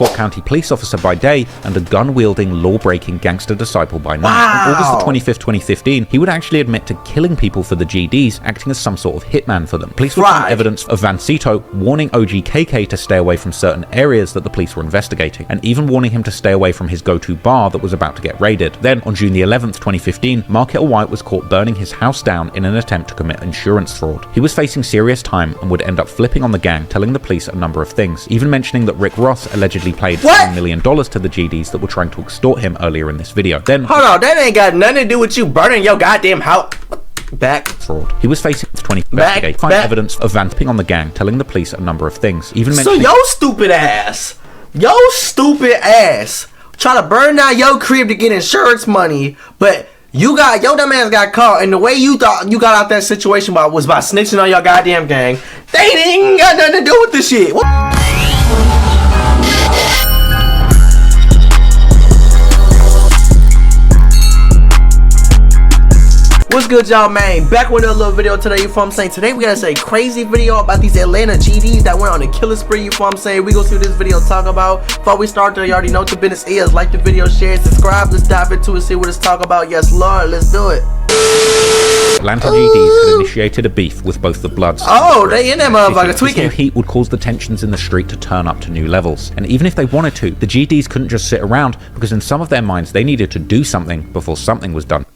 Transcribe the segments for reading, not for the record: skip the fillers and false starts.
DeKalb County police officer by day and a gun-wielding, law-breaking gangster disciple by night. On August the 25th, 2015, he would actually admit to killing people for the GDs, acting as some sort of hitman for them. Police would find evidence of Vancito warning OGKK to stay away from certain areas that the police were investigating, and even warning him to stay away from his go-to bar that was about to get raided. Then, on June the 11th, 2015, Marquette White was caught burning his house down in an attempt to commit insurance fraud. He was facing serious time and would end up flipping on the gang, telling the police a number of things, even mentioning that Rick Ross allegedly paid $1 million to the GDs that were trying to extort him earlier in this video. Then, hold on, that ain't got nothing to do with you burning your goddamn house. Back fraud. He was facing 20 find evidence of vamping on the gang, telling the police a number of things, even mentioning your stupid ass try to burn down your crib to get insurance money, but your dumb ass got caught, and the way you thought you got out that situation was by snitching on your goddamn gang. They ain't got nothing to do with this shit. What's good, y'all, man? Back with a little video today, you feel what I'm saying? Today we gotta say crazy video about these Atlanta GDs that went on a killing spree, you feel what I'm saying? We gonna see what this video talk about. Before we start though, you already know what the business is. Like the video, share, subscribe. Let's dive into it, see what it's talk about. Yes, Lord, let's do it. Atlanta GDs had initiated a beef with both the Bloods. Oh, they in that motherfucker tweaking. This new heat would cause the tensions in the street to turn up to new levels. And even if they wanted to, the GDs couldn't just sit around, because in some of their minds they needed to do something before something was done.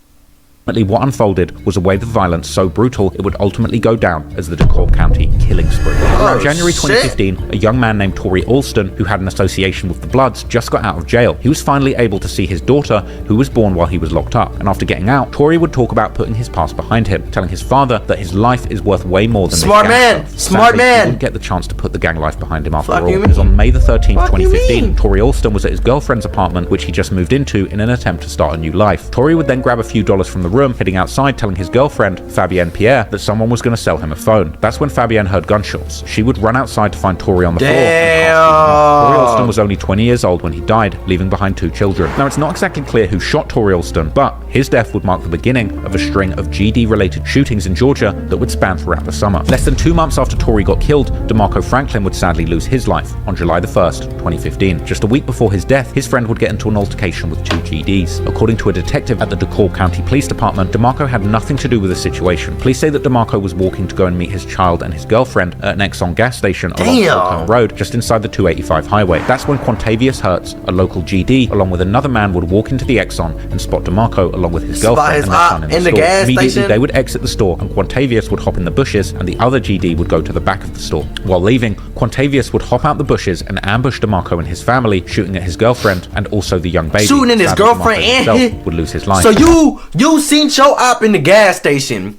What unfolded was a wave of violence so brutal it would ultimately go down as the DeKalb County killing spree. Around January 2015, a young man named Tory Alston, who had an association with the Bloods, just got out of jail. He was finally able to see his daughter, who was born while he was locked up. And after getting out, Tory would talk about putting his past behind him, telling his father that his life is worth way more than smart man. Smart man. He wouldn't get the chance to put the gang life behind him after all. Because on May the 13th, 2015, Tory Alston was at his girlfriend's apartment, which he just moved into in an attempt to start a new life. Tory would then grab a few dollars from the room, heading outside, telling his girlfriend, Fabienne Pierre, that someone was going to sell him a phone. That's when Fabienne heard gunshots. She would run outside to find Tory on the floor. Tory Alston was only 20 years old when he died, leaving behind 2 children. Now, it's not exactly clear who shot Tory Alston, but his death would mark the beginning of a string of GD-related shootings in Georgia that would span throughout the summer. Less than 2 months after Tory got killed, DeMarco Franklin would sadly lose his life on July the 1st, 2015. Just a week before his death, his friend would get into an altercation with 2 GDs. According to a detective at the DeKalb County Police Department, DeMarco had nothing to do with the situation. Police say that DeMarco was walking to go and meet his child and his girlfriend at an Exxon gas station along Fulton Road, just inside the 285 highway. That's when Quantavious Hertz, a local GD, along with another man, would walk into the Exxon and spot DeMarco along with his girlfriend and their son in the store. Immediately, they would exit the store and Quantavious would hop in the bushes and the other GD would go to the back of the store. While leaving, Quantavious would hop out the bushes and ambush DeMarco and his family, shooting at his girlfriend and also the young baby. Shooting at his girlfriend and he would lose his life. So you seen your op in the gas station.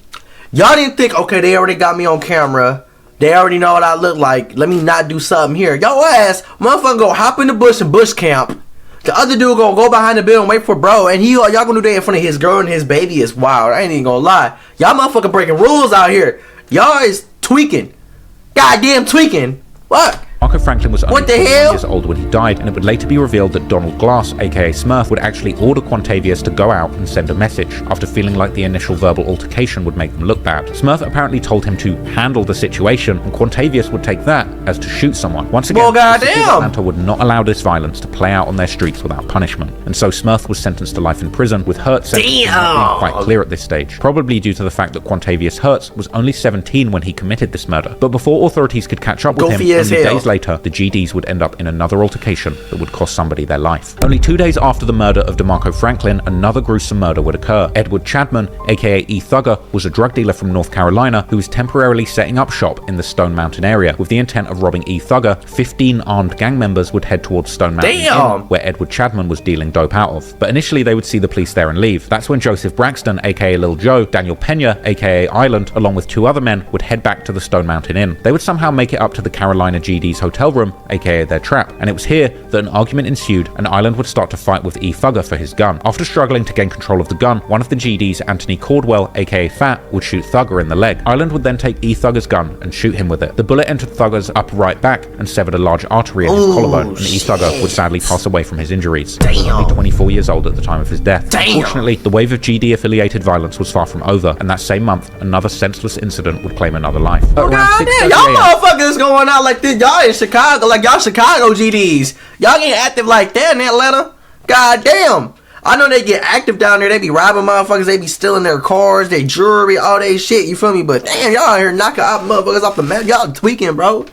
Y'all didn't think, okay, they already got me on camera. They already know what I look like. Let me not do something here. Y'all ass, motherfucker, go hop in the bush and bush camp. The other dude gonna go behind the building and wait for bro. And y'all gonna do that in front of his girl and his baby is wild. I ain't even gonna lie. Y'all motherfucker breaking rules out here. Y'all is tweaking. Goddamn tweaking. What? Marco Franklin was only 21 years old when he died, and it would later be revealed that Donald Glass, aka Smurf, would actually order Quantavious to go out and send a message, after feeling like the initial verbal altercation would make them look bad. Smurf apparently told him to handle the situation, and Quantavious would take that as to shoot someone. Once again, the city of Atlanta would not allow this violence to play out on their streets without punishment, and so Smurf was sentenced to life in prison, with Hertz sentenced not being quite clear at this stage, probably due to the fact that Quantavious Hertz was only 17 when he committed this murder. But before authorities could catch up with him, only days later, the GDs would end up in another altercation that would cost somebody their life. Only 2 days after the murder of DeMarco Franklin, another gruesome murder would occur. Edward Chadman, aka E Thugger, was a drug dealer from North Carolina who was temporarily setting up shop in the Stone Mountain area. With the intent of robbing E Thugger, 15 armed gang members would head towards Stone Mountain Inn, where Edward Chadman was dealing dope out of. But initially they would see the police there and leave. That's when Joseph Braxton, aka Lil Joe, Daniel Pena, aka Island, along with 2 other men, would head back to the Stone Mountain Inn. They would somehow make it up to the Carolina GD's hotel room, aka their trap, and it was here that an argument ensued and Island would start to fight with E Thugger for his gun. After struggling to gain control of the gun, one of the GDs, Anthony Caldwell, aka Fat, would shoot Thugger in the leg. Island would then take E Thugger's gun and shoot him with it. The bullet entered Thugger's upper right back and severed a large artery in his collarbone, and E Thugger would sadly pass away from his injuries. He was only 24 years old at the time of his death. Unfortunately, the wave of GD-affiliated violence was far from over, and that same month, another senseless incident would claim another life. Oh god damn, y'all motherfuckers going out like this. Y'all in Chicago, like y'all Chicago GDs. Y'all ain't active like that in Atlanta. God damn. I know they get active down there. They be robbing motherfuckers. They be stealing their cars, their jewelry, all that shit. You feel me? But damn, y'all out here knocking out motherfuckers off the map. Y'all tweaking, bro.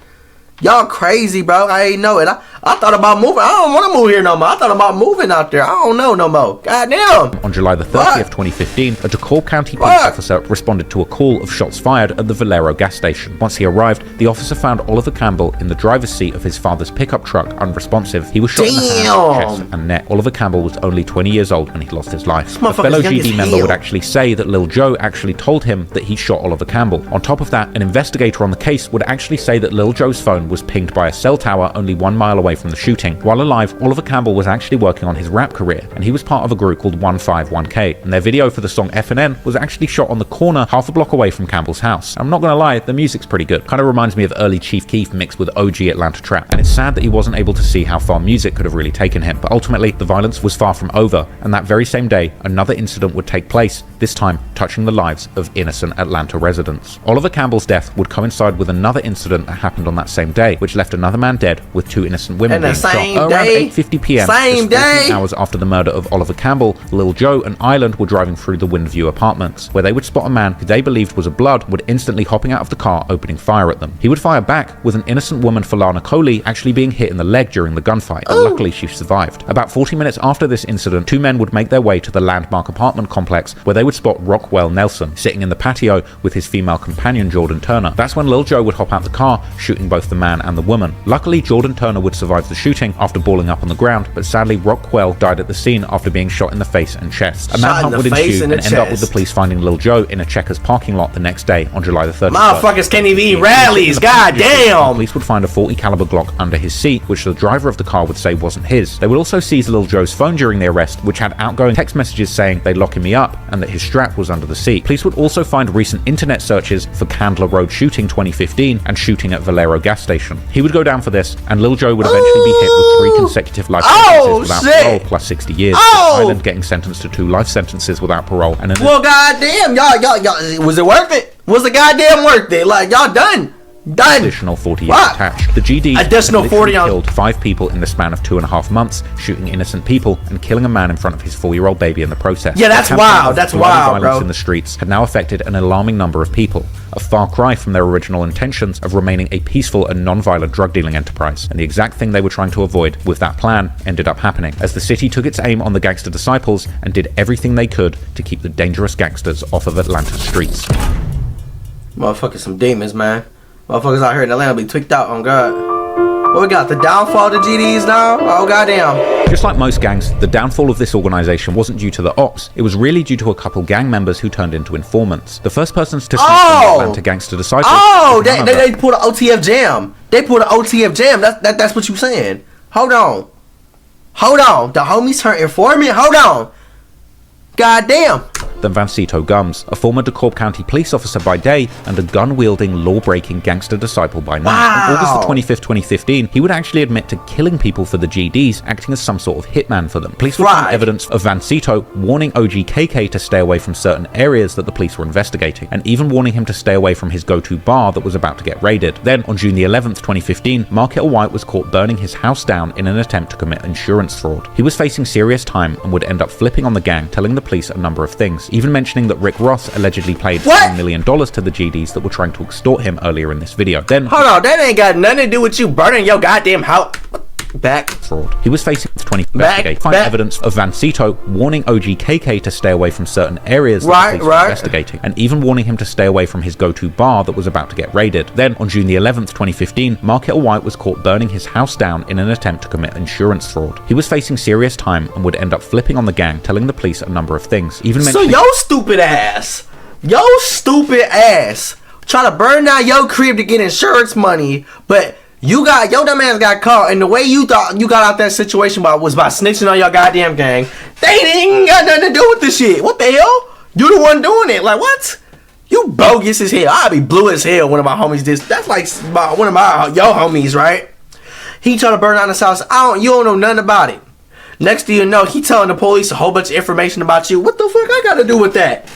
Y'all crazy, bro. I ain't know it. I thought about moving. I don't want to move here no more. I thought about moving out there. I don't know no more. Goddamn. On July the 30th, 2015, a DeKalb County police officer responded to a call of shots fired at the Valero gas station. Once he arrived, the officer found Oliver Campbell in the driver's seat of his father's pickup truck, unresponsive. He was shot in the hand, chest, and neck. Oliver Campbell was only 20 years old when he lost his life. A fellow GD member would actually say that Lil Joe actually told him that he shot Oliver Campbell. On top of that, an investigator on the case would actually say that Lil Joe's phone was pinged by a cell tower only 1 mile away from the shooting. While alive, Oliver Campbell was actually working on his rap career, and he was part of a group called 151K, and their video for the song FNN was actually shot on the corner half a block away from Campbell's house. I'm not gonna lie, the music's pretty good. Kind of reminds me of early Chief Keef mixed with OG Atlanta trap, and it's sad that he wasn't able to see how far music could have really taken him. But ultimately, the violence was far from over, and that very same day, another incident would take place, this time touching the lives of innocent Atlanta residents. Oliver Campbell's death would coincide with another incident that happened on that same day, which left another man dead with 2 innocent women being shot. Around 8:50 p.m., just 14 hours after the murder of Oliver Campbell, Lil Joe and Island were driving through the Windview apartments, where they would spot a man who they believed was a blood would instantly hopping out of the car, opening fire at them. He would fire back, with an innocent woman, Falana Coley, actually being hit in the leg during the gunfight, but luckily she survived. About 40 minutes after this incident, 2 men would make their way to the Landmark apartment complex, where they would spot Rockwell Nelson sitting in the patio with his female companion Jordan Turner. That's when Lil Joe would hop out the car, shooting both the man and the woman. Luckily, Jordan Turner would survive the shooting after balling up on the ground, but sadly Rockwell died at the scene after being shot in the face and chest. A manhunt would ensue and end up with the police finding Lil Joe in a Checkers parking lot the next day on July the 31st. Motherfuckers can't even eat rallies, goddamn! Police would find a .40 caliber Glock under his seat, which the driver of the car would say wasn't his. They would also seize Lil Joe's phone during the arrest, which had outgoing text messages saying they'd locking me up and that his strap was under the seat. Police would also find recent internet searches for Candler Road shooting 2015 and shooting at Valero gas station. He would go down for this, and Lil Joe would eventually be hit with 3 consecutive life sentences without parole plus 60 years. Island getting sentenced to 2 life sentences without parole. And well, goddamn, y'all, was it worth it? Was it goddamn worth it? Like, y'all done. Additional 40 years attached. The GDs additional 40 killed 5 people in the span of 2.5 months, shooting innocent people and killing a man in front of his 4-year-old baby in the process. Yeah, that's wild. That's wild, violence in the streets had now affected an alarming number of people, a far cry from their original intentions of remaining a peaceful and non-violent drug dealing enterprise. And the exact thing they were trying to avoid with that plan ended up happening, as the city took its aim on the gangster disciples and did everything they could to keep the dangerous gangsters off of Atlanta's streets. Motherfuckers, some demons, man. Motherfuckers out here in Atlanta be tweaked out on God. What we got? The downfall of the GDs now? Oh, goddamn. Just like most gangs, the downfall of this organization wasn't due to the Opps. It was really due to a couple gang members who turned into informants. The first persons to snitch on the Atlanta gangster disciples. Oh, they pulled an OTF jam. They pulled an OTF jam. That's what you saying. Hold on. The homies turned informant? Hold on. Goddamn. Than Vancito Gums, a former DeKalb County police officer by day and a gun-wielding, law-breaking gangster disciple by night. On August the 25th, 2015, he would actually admit to killing people for the GDs, acting as some sort of hitman for them. Police would find evidence of Vancito warning OGKK to stay away from certain areas that the police were investigating, and even warning him to stay away from his go-to bar that was about to get raided. Then, on June the 11th, 2015, Marquette White was caught burning his house down in an attempt to commit insurance fraud. He was facing serious time and would end up flipping on the gang, telling the police a number of things, even mentioning that Rick Ross allegedly paid $1 million to the GDs that were trying to extort him earlier in this video. Then, hold on, that ain't got nothing to do with you burning your goddamn house. Back. Fraud. He was facing 20 find evidence of Vancito warning OGKK to stay away from certain areas that the police were investigating, and even warning him to stay away from his go-to bar that was about to get raided. Then, on June the 11th, 2015, Marquette White was caught burning his house down in an attempt to commit insurance fraud. He was facing serious time and would end up flipping on the gang, telling the police a number of things, even mentioning— So your stupid ass try to burn down your crib to get insurance money, but your dumb ass got caught, and the way you thought you got out that situation was by snitching on your goddamn gang. They didn't got nothing to do with the shit. What the hell? You the one doing it. Like, what? You bogus as hell. I'd be blue as hell. One of my homies did. That's like one of your homies, right? He trying to burn down his house. You don't know nothing about it. Next thing you know, he telling the police a whole bunch of information about you. What the fuck I got to do with that?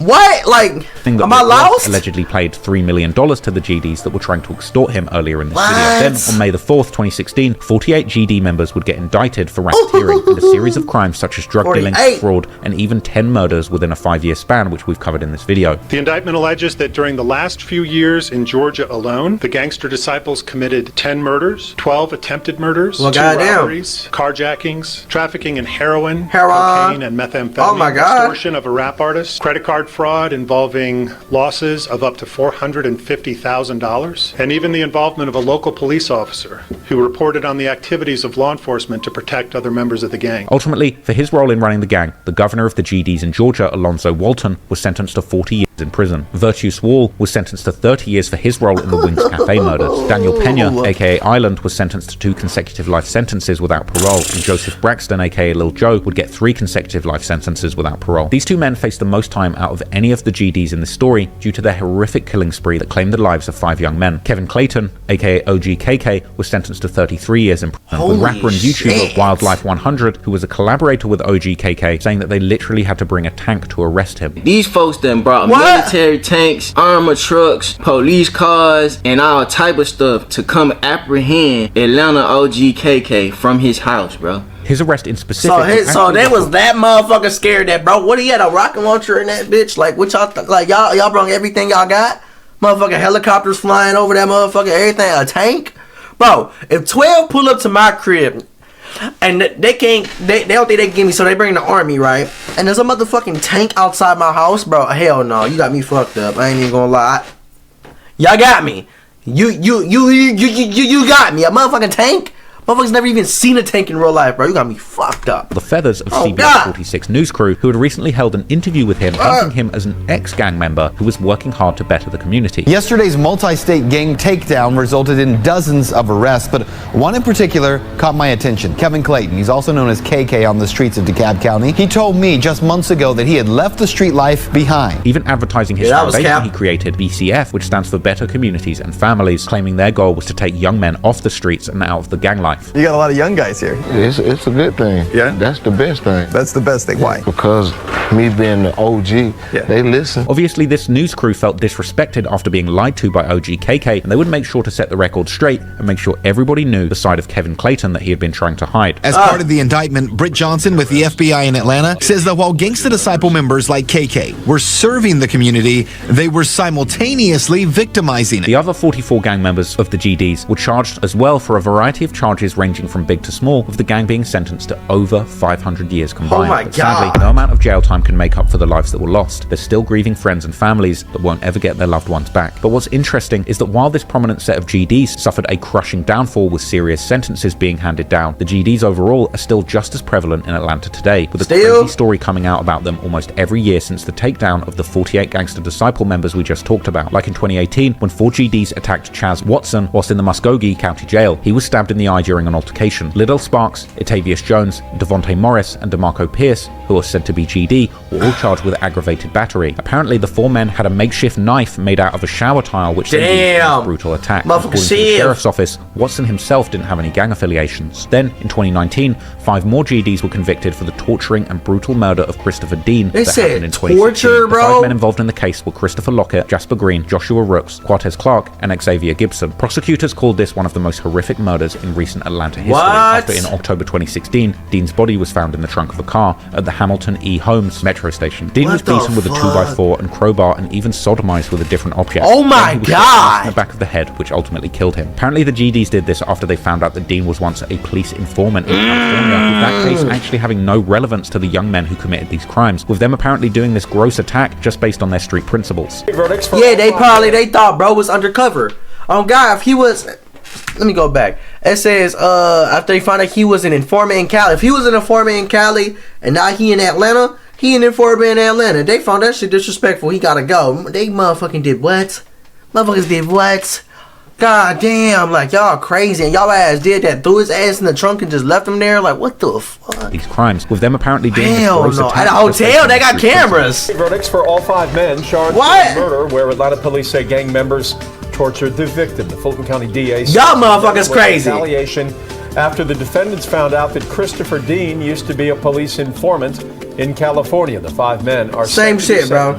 What? Like, Thing that am I Rick Ross lost? allegedly paid $3 million to the GDs that were trying to extort him earlier in this What? video. Then, on May the 4th, 2016, 48 GD members would get indicted for racketeering and a series of crimes such as drug dealing, 48. fraud, and even 10 murders within a 5-year span, which we've covered in this video. The indictment alleges that during the last few years in Georgia alone, the gangster disciples committed 10 murders, 12 attempted murders, 2 robberies, carjackings, trafficking in heroin, cocaine, and methamphetamine, oh my God, extortion of a rap artist, credit card fraud involving losses of up to $450,000, and even the involvement of a local police officer who reported on the activities of law enforcement to protect other members of the gang. Ultimately, for his role in running the gang, the governor of the GDs in Georgia, Alonzo Walton, was sentenced to 40 years in prison. Virtue Wall was sentenced to 30 years for his role in the Wings Cafe murders. Daniel Pena, aka Island, was sentenced to 2 consecutive life sentences without parole, and Joseph Braxton, aka Lil Joe, would get 3 consecutive life sentences without parole. These 2 men faced the most time out of any of the GDs in this story due to their horrific killing spree that claimed the lives of 5 young men. Kevin Clayton, aka OGKK, was sentenced to 33 years in prison, with rapper and YouTuber Wildlife 100, who was a collaborator with OGKK, saying that they literally had to bring a tank to arrest him. These folks done brought military tanks, armor trucks, police cars, and all type of stuff to come apprehend Atlanta OGKK from his house, bro. His arrest in specific. So they was that motherfucker scared that, bro. What, he had a rocket launcher in that bitch? Like, what y'all like? Y'all brought everything y'all got. Motherfucking helicopters flying over that motherfucker. Everything. A tank, bro. If 12 pull up to my crib, and they don't think they can get me, so they bring the army, right? And there's a motherfucking tank outside my house, bro. Hell no, you got me fucked up. I ain't even gonna lie. Y'all got me. You got me. A motherfucking tank. Motherfuckers never even seen a tank in real life, bro. You got me fucked up. The feathers of CBS 46 news crew, who had recently held an interview with him, hunting him as an ex-gang member who was working hard to better the community. Yesterday's multi-state gang takedown resulted in dozens of arrests, but one in particular caught my attention. Kevin Clayton, he's also known as KK on the streets of DeKalb County. He told me just months ago that he had left the street life behind. Even advertising his foundation he created, BCF, which stands for Better Communities and Families, claiming their goal was to take young men off the streets and out of the gang life. You got a lot of young guys here. It's a good thing. Yeah? That's the best thing. That's the best thing. Why? Because me being the OG, they listen. Obviously, this news crew felt disrespected after being lied to by OGKK, and they would make sure to set the record straight and make sure everybody knew the side of Kevin Clayton that he had been trying to hide. As part of the indictment, Britt Johnson with the FBI in Atlanta says that while Gangsta Disciple members like KK were serving the community, they were simultaneously victimizing it. The other 44 gang members of the GDs were charged as well for a variety of charges ranging from big to small, with the gang being sentenced to over 500 years combined. Oh my but sadly, God. no amount of jail time can make up for the lives that were lost. They're still grieving friends and families that won't ever get their loved ones back. But what's interesting is that while this prominent set of GDs suffered a crushing downfall with serious sentences being handed down, the GDs overall are still just as prevalent in Atlanta today, with a crazy story coming out about them almost every year since the takedown of the 48 Gangsta Disciple members we just talked about. Like in 2018, when 4 GDs attacked Chaz Watson whilst in the Muskogee County Jail. He was stabbed in the eye during an altercation. Liddell Sparks, Itavius Jones, Devontae Morris, and DeMarco Pierce, who are said to be GD, were all charged with aggravated battery. Apparently, the 4 men had a makeshift knife made out of a shower tile, which they used in a brutal attack. According to the sheriff's office, Watson himself didn't have any gang affiliations. Then, in 2019, 5 more GDs were convicted for the torturing and brutal murder of Christopher Dean that happened in 2016. The 5 men involved in the case were Christopher Lockett, Jasper Green, Joshua Rooks, Quartez Clark, and Xavier Gibson. Prosecutors called this one of the most horrific murders in recent Atlanta history. After in October 2016, Dean's body was found in the trunk of a car at the Hamilton E. Holmes metro station. Dean was beaten with a 2x4 and crowbar and even sodomized with a different object. Oh my God! In the back of the head, which ultimately killed him. Apparently, the GDs did this after they found out that Dean was once a police informant in California, with that case actually having no relevance to the young men who committed these crimes, with them apparently doing this gross attack just based on their street principles. Yeah, they thought bro was undercover. Oh God, if he was, let me go back. It says after they found out he was an informant in Cali. If he was an informant in Cali and now he in Atlanta, he an informant in Atlanta. They found that shit disrespectful. He gotta go. They motherfucking did what? Motherfuckers did what? God damn, like y'all crazy, and y'all ass did that, threw his ass in the trunk and just left him there. Like, what the fuck? These crimes, with them apparently doing this hell gross no. attack. At a hotel, they got cameras. Verdicts for all 5 men charged with murder, where Atlanta police say gang members tortured the victim. The Fulton County DA said y'all motherfuckers crazy. Retaliation after the defendants found out that Christopher Dean used to be a police informant in California. The 5 men are same shit, bro.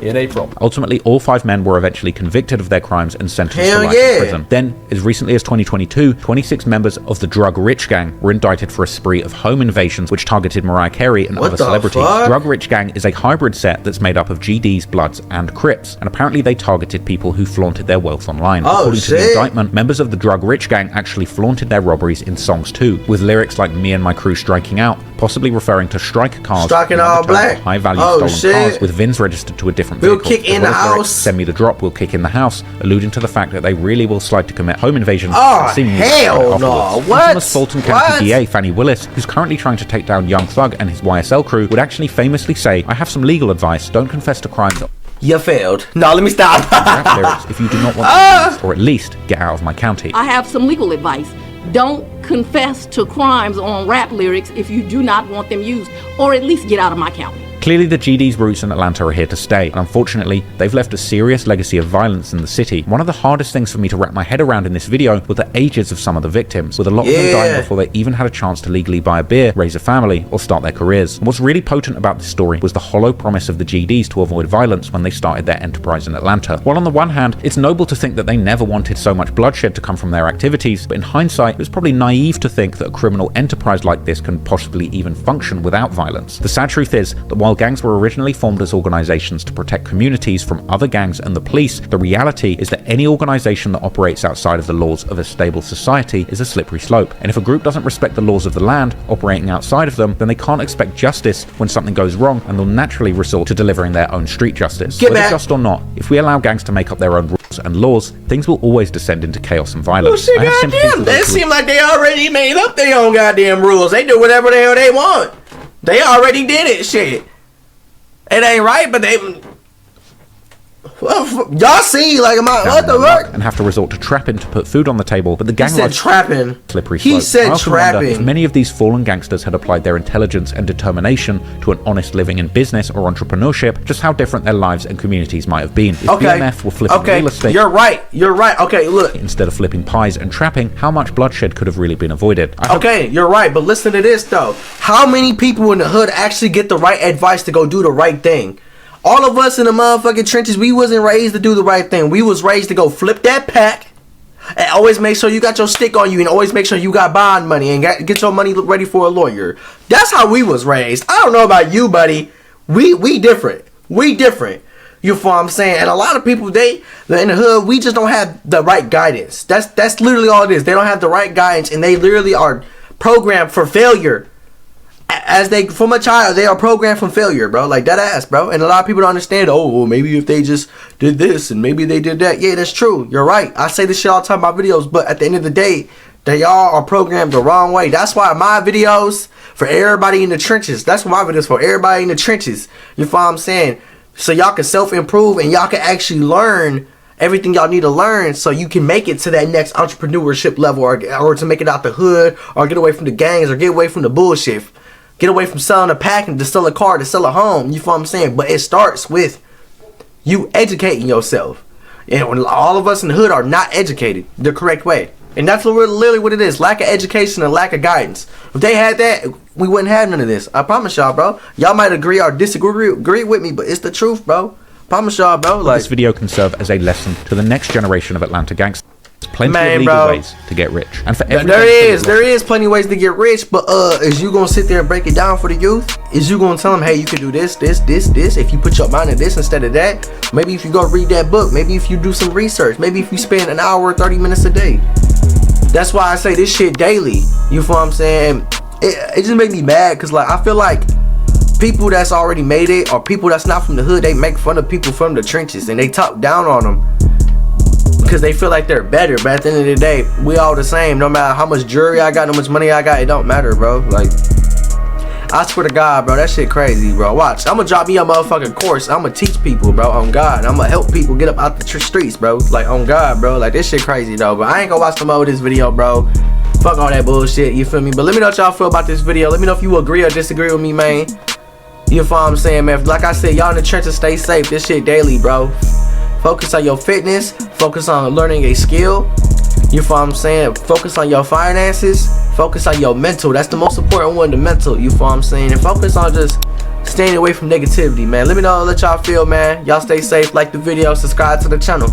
in April. Ultimately, all 5 men were eventually convicted of their crimes and sentenced to life in prison. Then, as recently as 2022, 26 members of the Drug Rich Gang were indicted for a spree of home invasions which targeted Mariah Carey and other celebrities. Drug Rich Gang is a hybrid set that's made up of GDs, Bloods, and Crips, and apparently they targeted people who flaunted their wealth online. According to the indictment, members of the Drug Rich Gang actually flaunted their robberies in songs too, with lyrics like "Me and my crew striking out," possibly referring to striker cars, striking all black, high-value stolen cars with VINs registered to a different vehicle. We'll kick in the house. "Send me the drop, we'll kick in the house," alluding to the fact that they really will slide to commit home invasions. Oh hell no! What? Infamous Fulton County DA Fannie Willis, who's currently trying to take down Young Thug and his YSL crew, would actually famously say, "I have some legal advice. Don't confess to crimes." You failed. No, let me stop. Rap lyrics if you do not want to use, or at least get out of my county. I have some legal advice. Don't confess to crimes on rap lyrics if you do not want them used, or at least get out of my county. Clearly the GD's roots in Atlanta are here to stay, and unfortunately, they've left a serious legacy of violence in the city. One of the hardest things for me to wrap my head around in this video were the ages of some of the victims, with a lot of them dying before they even had a chance to legally buy a beer, raise a family, or start their careers. And what's really potent about this story was the hollow promise of the GDs to avoid violence when they started their enterprise in Atlanta. While on the one hand, it's noble to think that they never wanted so much bloodshed to come from their activities, but in hindsight, it was probably naive to think that a criminal enterprise like this can possibly even function without violence. The sad truth is that while gangs were originally formed as organizations to protect communities from other gangs and the police, the reality is that any organization that operates outside of the laws of a stable society is a slippery slope. And if a group doesn't respect the laws of the land, operating outside of them, then they can't expect justice when something goes wrong, and they'll naturally resort to delivering their own street justice. Whether just or not, if we allow gangs to make up their own rules and laws, things will always descend into chaos and violence. Well, shit, goddamn, they seem like they already made up their own goddamn rules. They do whatever the hell they want. They already did it, shit. It ain't right, but they... Well, y'all see, like, what the fuck? And have to resort to trapping to put food on the table, but the gang said trapping. Slippery slope. He said trapping. If many of these fallen gangsters had applied their intelligence and determination to an honest living in business or entrepreneurship, just how different their lives and communities might have been. If BMF were flipping real estate, you're right. Okay, look. Instead of flipping pies and trapping, how much bloodshed could have really been avoided? You're right, but listen to this though. How many people in the hood actually get the right advice to go do the right thing? All of us in the motherfucking trenches, we wasn't raised to do the right thing. We was raised to go flip that pack and always make sure you got your stick on you and always make sure you got bond money and get your money ready for a lawyer. That's how we was raised. I don't know about you, buddy. We different. We different. You feel what I'm saying? And a lot of people, they're in the hood, we just don't have the right guidance. That's literally all it is. They don't have the right guidance and they literally are programmed for failure. From a child, they are programmed from failure, bro. Like, that ass, bro. And a lot of people don't understand, oh, well, maybe if they just did this and maybe they did that. Yeah, that's true. You're right. I say this shit all the time in my videos, but at the end of the day, they all are programmed the wrong way. That's why my videos for everybody in the trenches, that's what my videos for everybody in the trenches. You feel what I'm saying? So y'all can self-improve and y'all can actually learn everything y'all need to learn so you can make it to that next entrepreneurship level or to make it out the hood or get away from the gangs or get away from the bullshit. Get away from selling a pack and to sell a car, to sell a home. You feel what I'm saying? But it starts with you educating yourself. And when all of us in the hood are not educated the correct way. And that's literally what it is. Lack of education and lack of guidance. If they had that, we wouldn't have none of this. I promise y'all, bro. Y'all might agree or disagree with me, but it's the truth, bro. Promise y'all, bro. Like, this video can serve as a lesson to the next generation of Atlanta gangsters. Plenty of legal ways to get rich, and for every there is plenty of ways to get rich. But is you gonna sit there and break it down for the youth? Is you gonna tell them, hey, you can do this? If you put your mind in this instead of that, maybe if you go read that book, maybe if you do some research, maybe if you spend an hour or 30 minutes a day. That's why I say this shit daily. You feel what I'm saying? It just make me mad because like I feel like people that's already made it or people that's not from the hood, they make fun of people from the trenches and they talk down on them. Because they feel like they're better, but at the end of the day, we all the same. No matter how much jewelry I got, how much money I got, it don't matter, bro. Like, I swear to God, bro, that shit crazy, bro. Watch, I'm gonna drop me a motherfucking course. I'm gonna teach people, bro, on God. I'm gonna help people get up out the streets, bro. Like, on God, bro. Like, this shit crazy, though. But I ain't gonna watch no more of this video, bro. Fuck all that bullshit, you feel me? But let me know what y'all feel about this video. Let me know if you agree or disagree with me, man. You feel what I'm saying, man? Like I said, y'all in the trenches, stay safe. This shit daily, bro. Focus on your fitness. Focus on learning a skill. You feel what I'm saying? Focus on your finances. Focus on your mental. That's the most important one, the mental. You feel what I'm saying? And focus on just staying away from negativity, man. Let me know how y'all feel, man. Y'all stay safe, like the video, subscribe to the channel.